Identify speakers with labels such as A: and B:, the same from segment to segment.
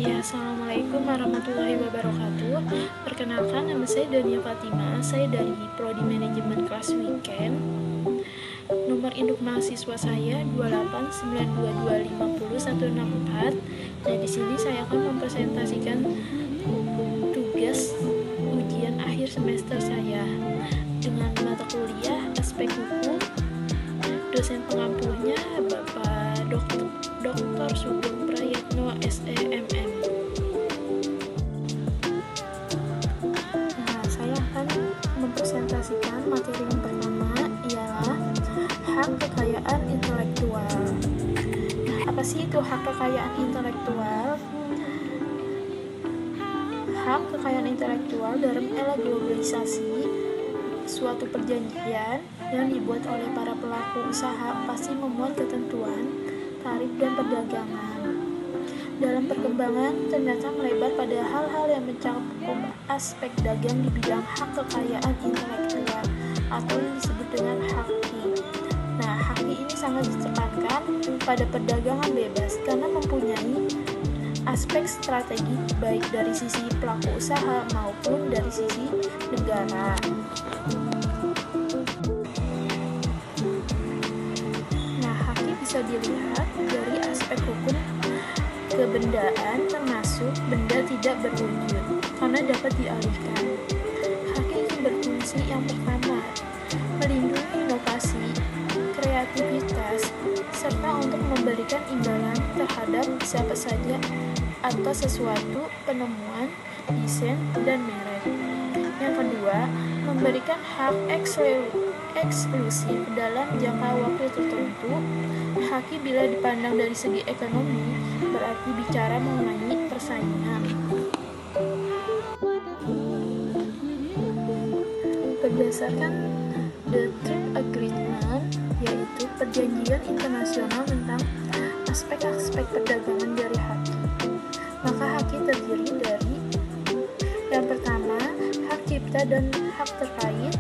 A: Ya, Assalamualaikum warahmatullahi wabarakatuh. Perkenalkan, nama saya Dania Fatima. Saya dari Prodi Manajemen Kelas Weekend. Nomor induk mahasiswa saya 289225014. Nah, di sini saya akan mempresentasikan tugas ujian akhir semester saya dengan mata kuliah aspek hukum. Dosen pengampunya Bapak Dr. Sugeng Prayitno SEMM. Nah, saya akan mempresentasikan materi yang pertama, ialah hak kekayaan intelektual. Nah, apa sih itu hak kekayaan intelektual? Hak kekayaan intelektual dalam era globalisasi, suatu perjanjian yang dibuat oleh para pelaku usaha pasti memuat ketentuan, tarif, dan perdagangan. Dalam perkembangan, ternyata melebar pada hal-hal yang mencakup aspek dagang di bidang hak kekayaan intelektual atau yang disebut dengan HAKI. Nah, HAKI ini sangat ditekankan pada perdagangan bebas karena mempunyai aspek strategi baik dari sisi pelaku usaha maupun dari sisi negara. Nah, HAKI bisa dilihat dari aspek hukum kebendaan termasuk benda tidak berwujud karena dapat dialihkan. HAKI ini berfungsi yang pertama, melindungi inovasi, kreativitas, serta untuk memberikan imbalan terhadap siapa saja atas sesuatu penemuan, desain, dan merek. Yang kedua, memberikan hak eksklusif dalam jangka waktu tertentu. HAKI bila dipandang dari segi ekonomi berarti bicara mengenai persaingan. Berdasarkan The Trade Agreement, yaitu perjanjian internasional tentang aspek-aspek perdagangan dari HAKI, maka HAKI terdiri dari yang pertama, hak cipta dan hak terkait.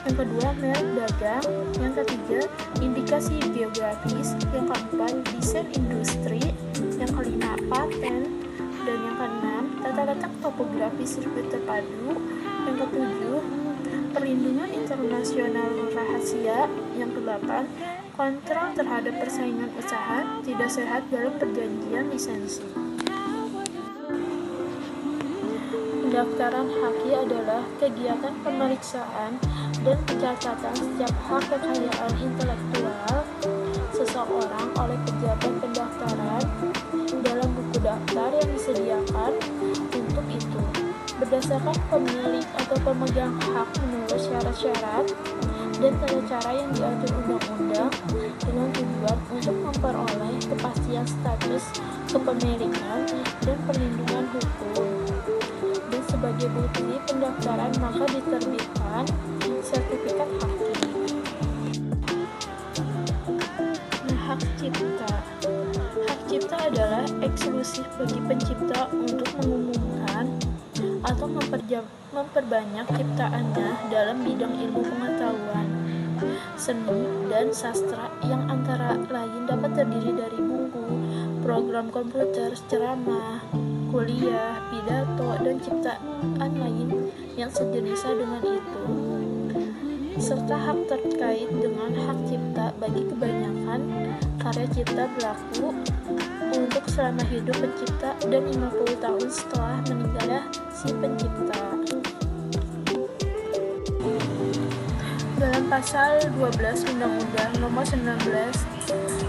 A: Yang kedua, merek dagang. Yang ketiga, indikasi geografis. Yang keempat, desain industri. Yang kelima, paten. Dan yang keenam, tata letak topografi sirkuit terpadu. Yang ketujuh, perlindungan internasional rahasia. Yang kedelapan, kontrol terhadap persaingan usaha tidak sehat dalam perjanjian lisensi. Pendaftaran HAKI adalah kegiatan pemeriksaan dan pencatatan setiap hak kekayaan intelektual seseorang oleh pejabat pendaftaran dalam buku daftar yang disediakan untuk itu. Berdasarkan pemilik atau pemegang hak menurut syarat-syarat dan tata cara yang diatur undang-undang dengan tujuan untuk memperoleh kepastian status kepemilikan dan perlindungan hukum. Sebagai bukti pendaftaran maka diterbitkan sertifikat HAKI. Nah, hak cipta. Hak cipta adalah eksklusif bagi pencipta untuk mengumumkan atau memperbanyak ciptaannya dalam bidang ilmu pengetahuan, seni, dan sastra yang antara lain dapat terdiri dari buku, program komputer, ceramah, kuliah, pidato, dan ciptaan lain yang sejenisnya dengan itu, serta hak terkait dengan hak cipta bagi kebanyakan karya cipta berlaku untuk selama hidup pencipta dan 50 tahun setelah meninggalnya si pencipta. Dalam pasal 12 Undang-Undang Nomor 19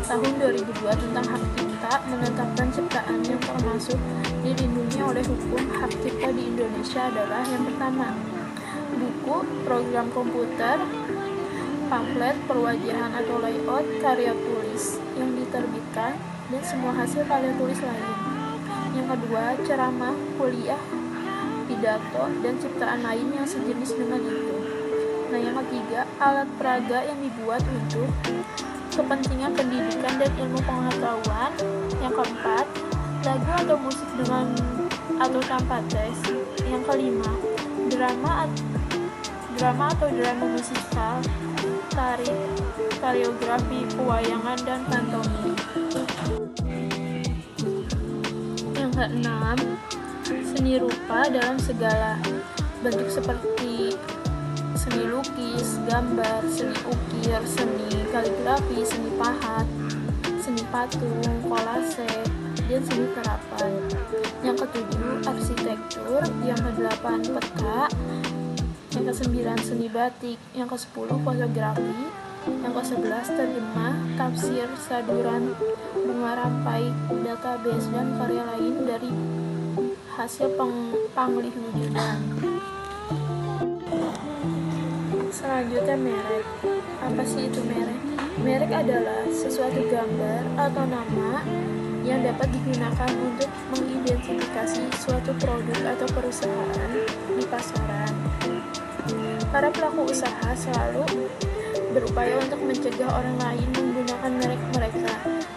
A: Tahun 2002 tentang hak cipta menetapkan ciptaan yang termasuk dilindungi oleh hukum hak cipta di Indonesia adalah yang pertama, buku, program komputer, pamflet, perwajahan atau layout, karya tulis yang diterbitkan, dan semua hasil karya tulis lain. Yang kedua, ceramah, kuliah, pidato, dan ciptaan lain yang sejenis dengan itu. Nah, yang ketiga, alat peraga yang dibuat untuk kepentingan pendidikan dan ilmu pengetahuan. Yang keempat, lagu atau musik dengan atau tanpa teks. Yang kelima, drama atau drama musikal, tari, koreografi, pewayangan, dan pantomim. Yang Keenam, seni rupa dalam segala bentuk seperti seni lukis, gambar, seni ukir, seni kaligrafi, seni pahat, seni patung, kolase, dan seni terapan. Yang ketujuh, arsitektur. Yang kedelapan, peta. Yang kesembilan, seni batik. Yang kesepuluh, fotografi. Yang ke-11, terjemah, tafsir, saduran, bunga rampai, database, dan karya lain dari hasil penglihwujudan. Selanjutnya, merek. Apa sih itu merek? Merek adalah sesuatu gambar atau nama yang dapat digunakan untuk mengidentifikasi suatu produk atau perusahaan di pasaran. Para pelaku usaha selalu berupaya untuk mencegah orang lain menggunakan merek mereka,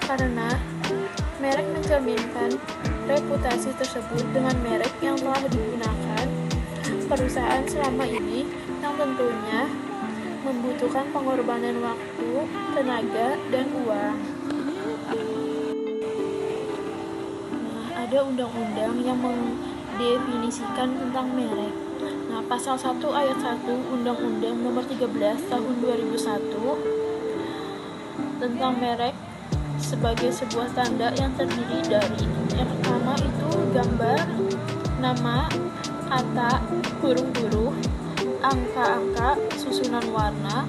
A: karena merek mencerminkan reputasi tersebut dengan merek yang telah digunakan perusahaan selama ini, yang tentunya membutuhkan pengorbanan waktu, tenaga, dan uang. Ada undang-undang yang mendefinisikan tentang merek. Pasal 1 ayat 1 Undang-Undang Nomor 13 Tahun 2001 tentang merek sebagai sebuah tanda yang terdiri dari yang pertama itu gambar, nama, kata, huruf-huruf, angka-angka, susunan warna,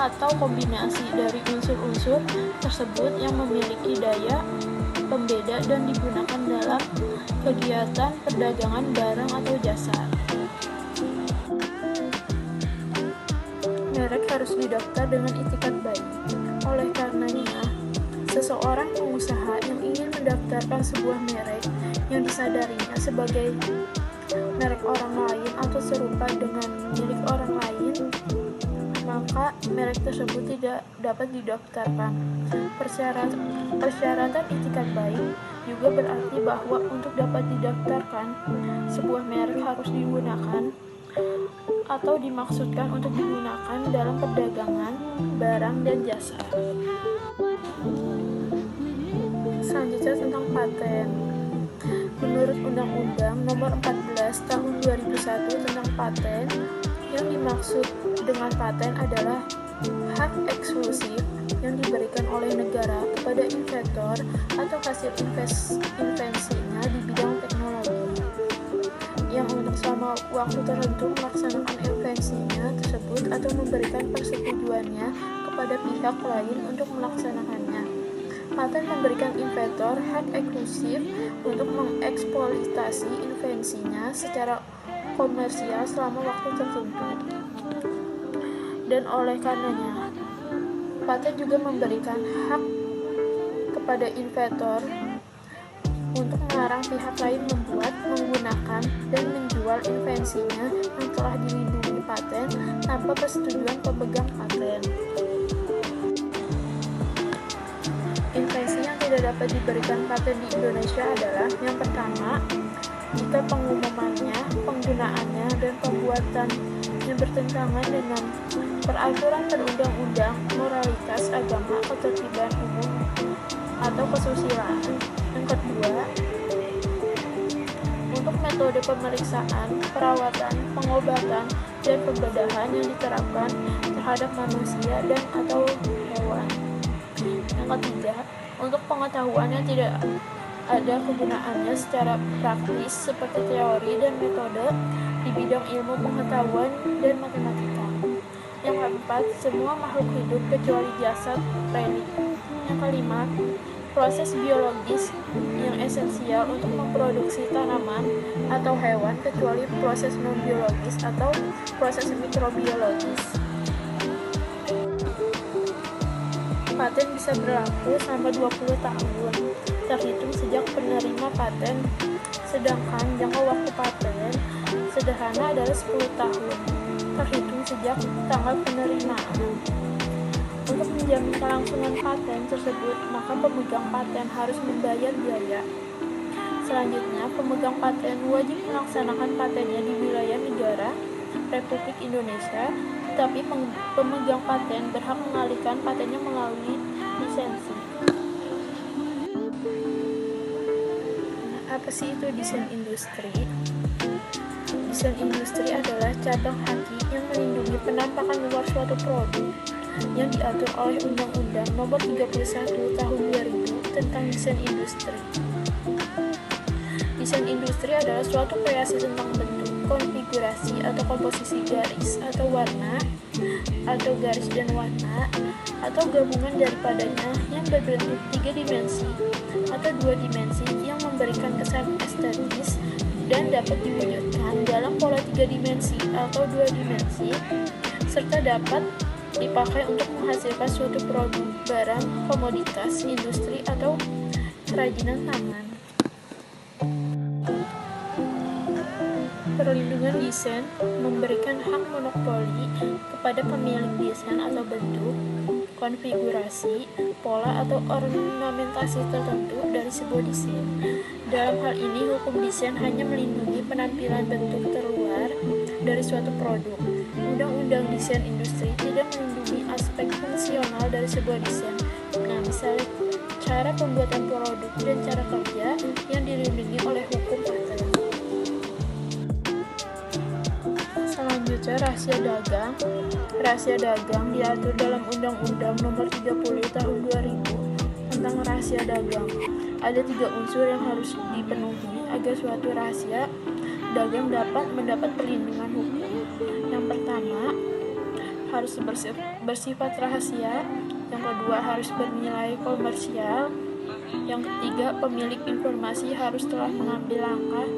A: atau kombinasi dari unsur-unsur tersebut yang memiliki daya pembeda dan digunakan dalam kegiatan perdagangan barang atau jasa. Merek harus didaftar dengan itikat baik. Oleh karenanya, seseorang pengusaha yang ingin mendaftarkan sebuah merek yang disadarinya sebagai merek orang lain atau serupa dengan milik orang lain, maka merek tersebut tidak dapat didaftarkan. Persyaratan itikat baik juga berarti bahwa untuk dapat didaftarkan, sebuah merek harus digunakan atau dimaksudkan untuk digunakan dalam perdagangan barang dan jasa. Selanjutnya tentang paten. Menurut Undang-Undang Nomor 14 Tahun 2001 tentang paten, yang dimaksud dengan paten adalah hak eksklusif yang diberikan oleh negara kepada inventor atau hasil invensinya di bidang teknologi, yang untuk selama waktu tertentu melaksanakan invensinya tersebut atau memberikan persetujuannya kepada pihak lain untuk melaksanakannya. Paten memberikan inventor hak eksklusif untuk mengeksploitasi invensinya secara komersial selama waktu tertentu. Dan oleh karenanya, paten juga memberikan hak kepada inventor untuk melarang pihak lain membuat, menggunakan, dan menjual invensinya yang telah dilindungi paten tanpa persetujuan pemegang paten. Invensi yang tidak dapat diberikan paten di Indonesia adalah yang pertama, jika pengumumannya, penggunaannya, dan pembuatannya bertentangan dengan peraturan perundang-undang, moralitas, agama, ketertiban umum, atau kesusilaan. Yang kedua, untuk metode pemeriksaan, perawatan, pengobatan, dan pembedahan yang diterapkan terhadap manusia dan atau hewan. Yang ketiga, untuk pengetahuan yang tidak ada kegunaannya secara praktis seperti teori dan metode di bidang ilmu pengetahuan dan matematika. Yang keempat, semua makhluk hidup kecuali jasad relik. Yang kelima, proses biologis yang esensial untuk memproduksi tanaman atau hewan kecuali proses non-biologis atau proses mikrobiologis. Paten bisa berlaku selama 20 tahun terhitung sejak penerima paten, sedangkan jangka waktu paten sederhana adalah 10 tahun terhitung sejak tanggal penerimaan. Untuk menjamin kelangsungan paten tersebut, maka pemegang paten harus membayar biaya. Selanjutnya, pemegang paten wajib melaksanakan patennya di wilayah negara Republik Indonesia, tetapi pemegang paten berhak mengalihkan patennya melalui lisensi. Apa sih itu desain industri? Desain industri adalah cabang haki yang melindungi penampakan luar suatu produk yang diatur oleh Undang-Undang Nomor 31 Tahun 2000 tentang desain industri. Desain industri adalah suatu kreasi tentang bentuk, konfigurasi atau komposisi garis atau warna, atau garis dan warna, atau gabungan daripadanya yang berbentuk 3 dimensi atau 2 dimensi yang memberikan kesan estetis dan dapat diwujudkan dalam pola 3 dimensi atau 2 dimensi, serta dapat dipakai untuk menghasilkan suatu produk, barang, komoditas, industri, atau kerajinan tangan. Perlindungan desain memberikan hak monopoli kepada pemilik desain atau bentuk, konfigurasi, pola atau ornamentasi tertentu dari sebuah desain. Dalam hal ini, hukum desain hanya melindungi penampilan bentuk terluar dari suatu produk. Undang-undang desain industri tidak melindungi aspek fungsional dari sebuah desain. Nah, misalnya cara pembuatan produk dan cara kerja yang dilindungi oleh hukum paten. Selanjutnya, rahasia dagang. Rahasia dagang diatur dalam Undang-Undang Nomor 30 Tahun 2000 tentang rahasia dagang. Ada 3 unsur yang harus dipenuhi agar suatu rahasia dagang dapat mendapat perlindungan hukum. Yang pertama, harus bersifat rahasia. Yang kedua, harus bernilai komersial. Yang ketiga, pemilik informasi harus telah mengambil langkah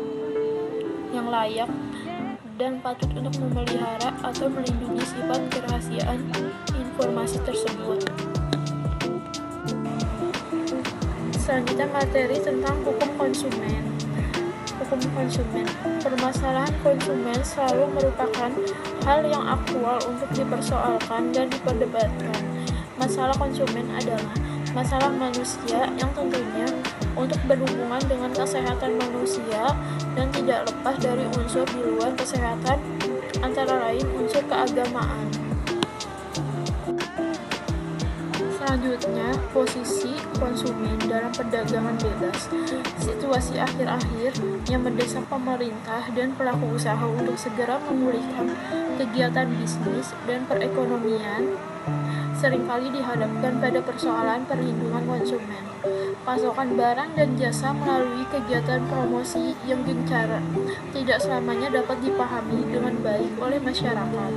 A: yang layak dan patut untuk memelihara atau melindungi sifat kerahasiaan informasi tersebut. Selanjutnya, materi tentang hukum konsumen. Hukum konsumen. Permasalahan konsumen selalu merupakan hal yang aktual untuk dipersoalkan dan diperdebatkan. Masalah konsumen adalah masalah manusia yang tentunya untuk berhubungan dengan kesehatan manusia dan tidak lepas dari unsur di luar kesehatan, antara lain unsur keagamaan. Selanjutnya, posisi konsumen dalam perdagangan bebas. Situasi akhir-akhir yang mendesak pemerintah dan pelaku usaha untuk segera memulihkan kegiatan bisnis dan perekonomian seringkali dihadapkan pada persoalan perlindungan konsumen. Pasokan barang dan jasa melalui kegiatan promosi yang gencar tidak selamanya dapat dipahami dengan baik oleh masyarakat,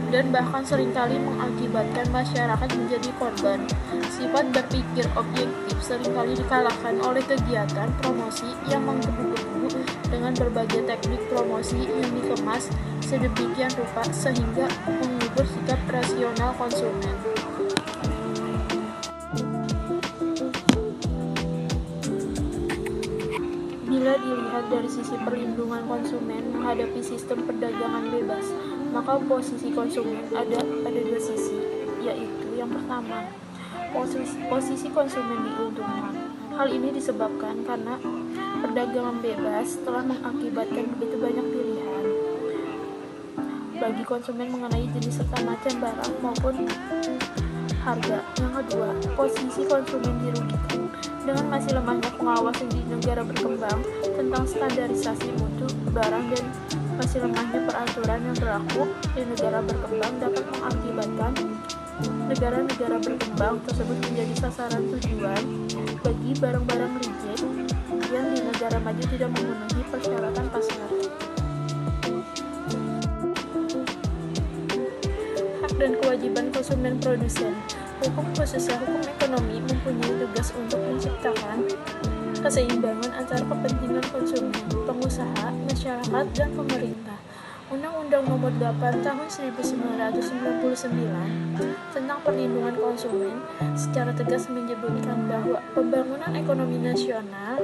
A: dan bahkan seringkali mengakibatkan masyarakat menjadi korban. Sifat berpikir objektif seringkali dikalahkan oleh kegiatan promosi yang menggebu-gebu dengan berbagai teknik promosi yang dikemas sedemikian rupa sehingga mengubur sikap rasional konsumen. Bila dilihat dari sisi perlindungan konsumen menghadapi sistem perdagangan bebas, maka posisi konsumen ada pada 2 sisi, yaitu yang pertama, posisi konsumen diuntungkan. Hal ini disebabkan karena perdagangan bebas telah mengakibatkan begitu banyak pilihan bagi konsumen mengenai jenis serta macam barang maupun harga. Yang kedua, posisi konsumen dirugikan dengan masih lemahnya pengawasan di negara berkembang tentang standarisasi mutu barang dan masih lemahnya peraturan yang berlaku di negara berkembang dapat mengakibatkan negara-negara berkembang tersebut menjadi sasaran tujuan bagi barang-barang reject yang di negara maju tidak memenuhi persyaratan pasar. Hak dan kewajiban konsumen produsen. Hukum, khususnya hukum ekonomi, mempunyai tugas untuk menciptakan keseimbangan antara kepentingan konsumen, pengusaha, masyarakat, dan pemerintah. Undang-Undang Nomor 8 Tahun 1999 tentang perlindungan konsumen secara tegas menyebutkan bahwa pembangunan ekonomi nasional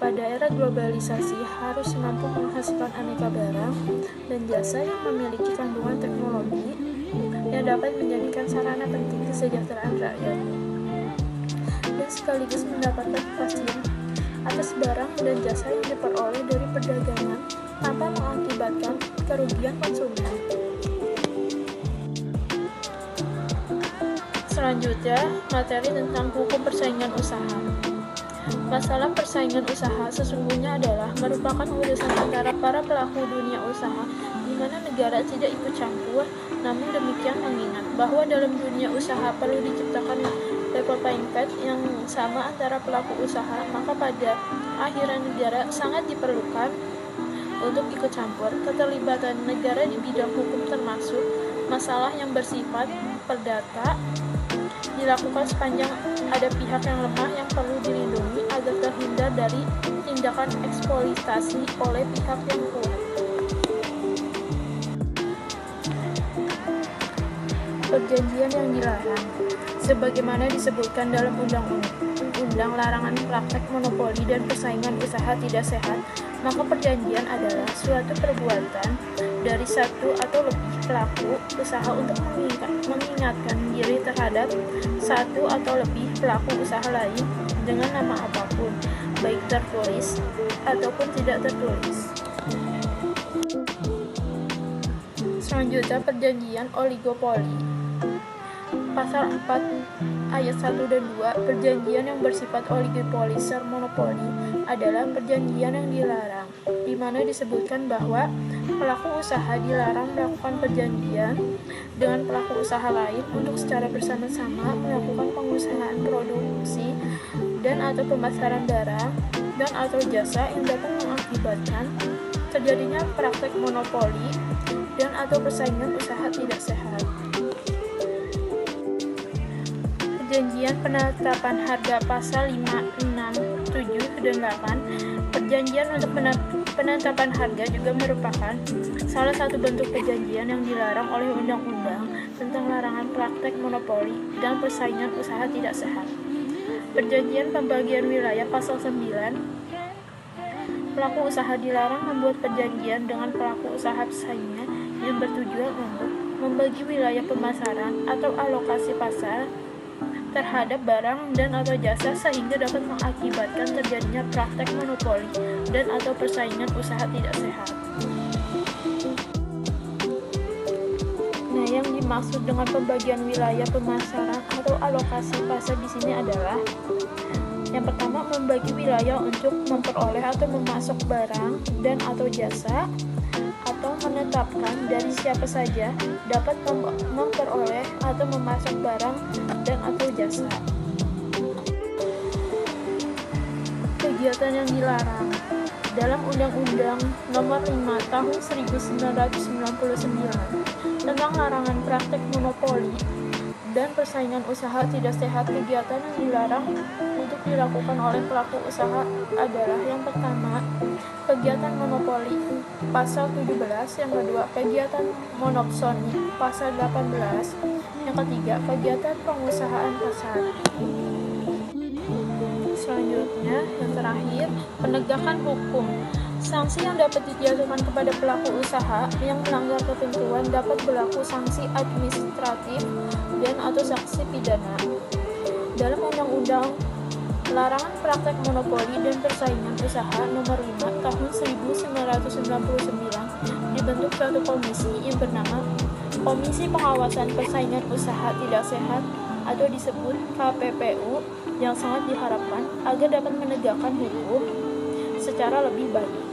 A: pada era globalisasi harus mampu menghasilkan aneka barang dan jasa yang memiliki kandungan teknologi yang dapat menjadikan sarana penting kesejahteraan rakyat dan sekaligus mendapatkan kepastian atas barang dan jasa yang diperoleh dari perdagangan tanpa mengakibatkan kerugian konsumen. Selanjutnya, materi tentang hukum persaingan usaha. Masalah persaingan usaha sesungguhnya adalah merupakan urusan antara para pelaku dunia usaha di mana negara tidak ikut campur. Namun demikian mengingat bahwa dalam dunia usaha perlu diciptakan level playing field yang sama antara pelaku usaha, maka pada akhirnya negara sangat diperlukan untuk ikut campur. Keterlibatan negara di bidang hukum termasuk masalah yang bersifat perdata dilakukan sepanjang ada pihak yang lemah yang perlu dilindungi agar terhindar dari tindakan eksploitasi oleh pihak yang kuat. Perjanjian yang dilarang. Sebagaimana disebutkan dalam Undang-Undang Larangan Praktek Monopoli dan Persaingan Usaha Tidak Sehat, maka perjanjian adalah suatu perbuatan dari satu atau lebih pelaku usaha untuk mengingatkan diri terhadap satu atau lebih pelaku usaha lain dengan nama apapun, baik tertulis ataupun tidak tertulis. Selanjutnya, perjanjian oligopoli. Pasal 4 ayat 1 dan 2, perjanjian yang bersifat oligopoli serta monopoli adalah perjanjian yang dilarang, di mana disebutkan bahwa pelaku usaha dilarang melakukan perjanjian dengan pelaku usaha lain untuk secara bersama-sama melakukan pengusahaan produksi dan atau pemasaran barang dan atau jasa yang dapat mengakibatkan terjadinya praktek monopoli dan atau persaingan usaha tidak sehat. Perjanjian penetapan harga pasal 5, 6, 7, dan 8. Perjanjian untuk penetapan harga juga merupakan salah satu bentuk perjanjian yang dilarang oleh Undang-Undang tentang Larangan Praktek Monopoli dan Persaingan Usaha Tidak Sehat. Perjanjian pembagian wilayah pasal 9. Pelaku usaha dilarang membuat perjanjian dengan pelaku usaha pesaingnya yang bertujuan untuk membagi wilayah pemasaran atau alokasi pasar terhadap barang dan atau jasa sehingga dapat mengakibatkan terjadinya praktek monopoli dan atau persaingan usaha tidak sehat. Nah, yang dimaksud dengan pembagian wilayah pemasaran atau alokasi pasar di sini adalah yang pertama, membagi wilayah untuk memperoleh atau memasok barang dan atau jasa, atau menetapkan dari siapa saja dapat memperoleh atau memasok barang dan atau jasa. Kegiatan yang dilarang dalam Undang-Undang Nomor 5 Tahun 1999 tentang larangan praktek monopoli dan persaingan usaha tidak sehat, kegiatan yang dilarang untuk dilakukan oleh pelaku usaha adalah yang pertama, kegiatan monopoli pasal 17, yang kedua, kegiatan monopsoni pasal 18, yang ketiga, kegiatan pengusahaan pasar. Selanjutnya, yang terakhir, penegakan hukum. Sanksi yang dapat dijatuhkan kepada pelaku usaha yang melanggar ketentuan dapat berlaku sanksi administratif dan atau sanksi pidana. Dalam Undang-Undang Larangan Praktek Monopoli dan Persaingan Usaha Nomor 5 Tahun 1999 dibentuk suatu komisi yang bernama Komisi Pengawasan Persaingan Usaha Tidak Sehat atau disebut KPPU, yang sangat diharapkan agar dapat menegakkan hukum secara lebih baik.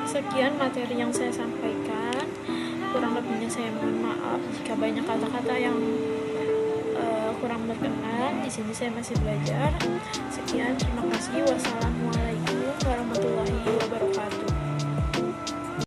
A: Sekian materi yang saya sampaikan. Kurang lebihnya saya mohon maaf jika banyak kata-kata yang kurang berkenan. Di sini saya masih belajar. Sekian, terima kasih. Wassalamualaikum.